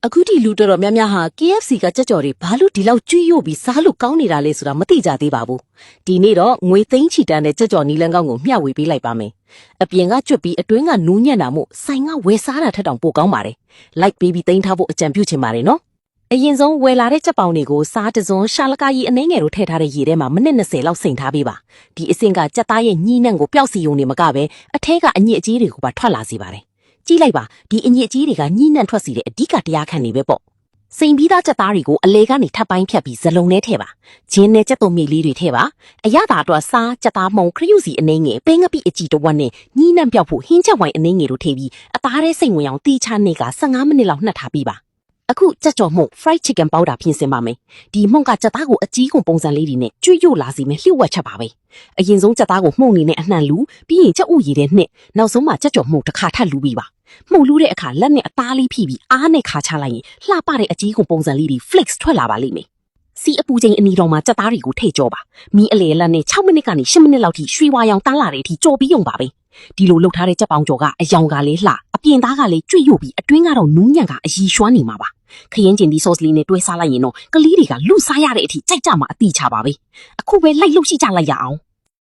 အခုဒီလူတော်များများဟာ KFC ကကြက်ကြော်တွေဘာလို့ဒီလောက်ကျွေးရုပ်ပြီးစားလို့ကောင်းနေတာလဲဆိုတာမသိကြသေးပါဘူးဒီနေ့တော့ငွေသိန်းချီတန်းတဲ့ကြက်ကြော်နီလန်းကောင်းကိုမျှဝေပေးလိုက်ပါမယ်အပြင်ကကျွတ်ပြီးအတွင်းကနူးညံ့တာမို့ဆိုင်ကဝယ်စားတာထက်တောင်ပိုကောင်းပါတယ်လိုက်ပေးပြီးသိမ်းထားဖို့အကြံပြုချင်ပါတယ်နော်အရင်ဆုံးဝယ်လာတဲ့ကြက်ပေါင်တွေကိုစားတစွန်းရှာလကာကြီးအနှဲငယ်တို့ထည့်ထားတဲ့ရေထဲမှာမိနစ်20လောက်စိမ်ထားပေးပါဒီအဆင့်ကကြက်သားရဲ့ညှိနှံ့ကိုပျောက်စီယုံနေမကပဲအထဲကအညစ်အကြေးတွေကိုပါထွက်လာစေပါတယ်ကြည့်လိုက်ပါဒီအညစ်အကြေးတွေကညှိနှံ့ထွက်စီတဲ့အဓိကတရားခံနေပဲပေါ့စိန်ပြီးသားကြက်သားတွေကိုအလေကနေထပ်ပိုင်းဖြတ်ပြီးဇလုံးထဲထည့်ပါဂျင်းနဲ့ကြက်သွန်မြေလေးတွေထည့်ပါအရသာအတွက်စားကြက်သားမှုံခရယူစီအနှင်းငယ်ပင်းငပိအကြည့်တဝက်နဲ့ညှိနှံ့ပြောက်ဖို့ဟင်းချက်ဝိုင်အနှင်းငယ်တို့ထည့်ပြီးအသားထဲစိန်ဝင်အောင်တီးချနေက15မိနစ်လောက်နှက်ထားပြီးပါအခုကြက်ကြော်မှု fried chicken powder ပြင်ဆင်ပါမယ်ဒီမှုန့်ကကြက်သားကိုအကြီးကုန်ပုံစံလေးတွေနဲ့ကျွေ့ရွလာစီမယ်လျှို့ဝှက်ချက်ပါပဲအရင်ဆုံးကြက်သားကိုမှုန့်နေနဲ့အနှံလူပြီးရင်ကြက်ဥရည်တဲ့နှစ်နောက်ဆုံးမှကြက်ကြော်မှုတစ်ခါထပ်လူပြီးပါမှုန့်လူတဲ့အခါလက်နဲ့အသားလေးဖိပြီးအားနဲ့ခါချလိုက်ရင်လှပတဲ့အကြီးကုန်ပုံစံလေးတွေ flakes ထွက်လာပါလိမ့်မယ်စီအပူချိန်အနီတော်မှာကြက်သားတွေကိုထည့်ကြောပါမီးအလေလက်နဲ့6မိနစ်ကနေ10မိနစ်လောက်ထိရွှေဝါရောင်တန်းလာတဲ့အထိကြော်ပြီးုံပါပဲဒီလိုလှုပ်ထားတဲ့ကြက်ပေါင်ကြော်ကအယောင်ကလေးလှအပြင်သားကလေးကျွေ့ရုပ်ပြီးအတွင်းကတော့နူးညံ့ကအရီရွှမ်းနေမှာပါခရင်ကျင်ဒီ sauce လေးနဲ့တွဲစားလိုက်ရင်တော့ကလေးတွေကလူစားရတဲ့အထိကြိုက်ကြမှာအတိချပါပဲအခုပဲလိုက်လှုပ်ရှိကြလိုက်ရအောင်